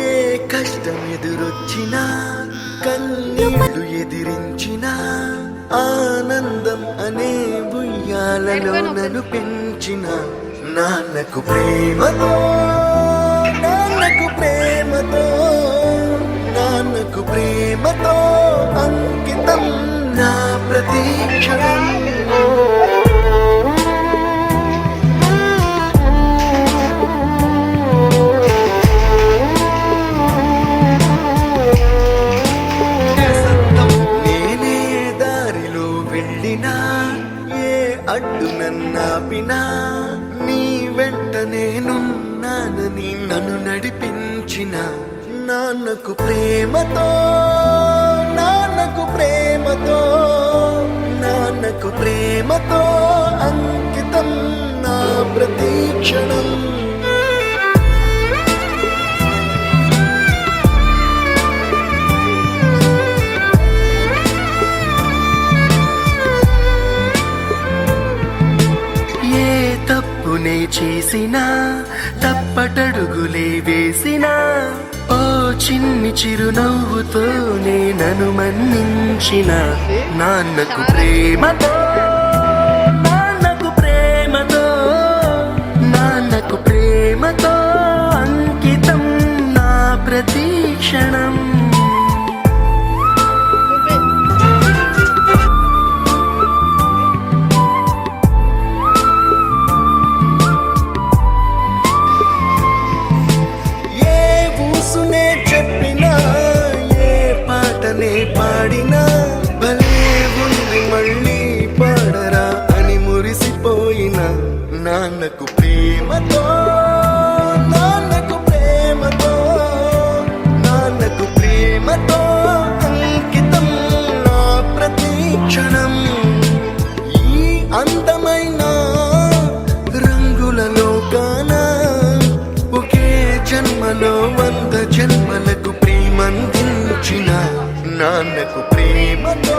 ఏ కష్టం ఎదురొచ్చినా కన్నీళ్లు ఎదిరించినా ఆనందం అనే ఉయ్యాలలో నన్ను పెంచిన నాన్నకు ప్రేమతో నాన్నకు ప్రేమతో నాన్నకు ప్రేమతో అంకితం నా ప్రతీక్షణం. నేనే దారిలో వెళ్ళినా ఏ అడ్డు నన్నాపినా నీ వెంట నేనున్నానని నన్ను నడిపించిన నాన్నకు ప్రేమతో నాన్నకు ప్రేమతో నాన్నకు ప్రేమతో అంకితం నా ప్రతీక్షణం. తప్పునే చేసినా తప్పటడుగులే వేసినా ఓ చిన్ని చిరునవ్వుతోనే నన్ను మన్నించిన నాన్నకు ప్రేమతో నాన్నకు ప్రేమతో నాన్నకు ప్రేమతో అంకితం నా ప్రతీక్షణం. పాడినా భలే ఉంది మళ్ళీ పాడరా అని మురిసిపోయిన నాన్నకు ప్రేమతో నాన్నకు ప్రేమతో నాన్నకు ప్రేమతో అంకితం నా ప్రతీక్షణం. ఈ అందమైన రంగుల లోకాన ఒకే జన్మలో 100 జన్మలకు ప్రేమందించిన నాన్నకు ప్రేమతో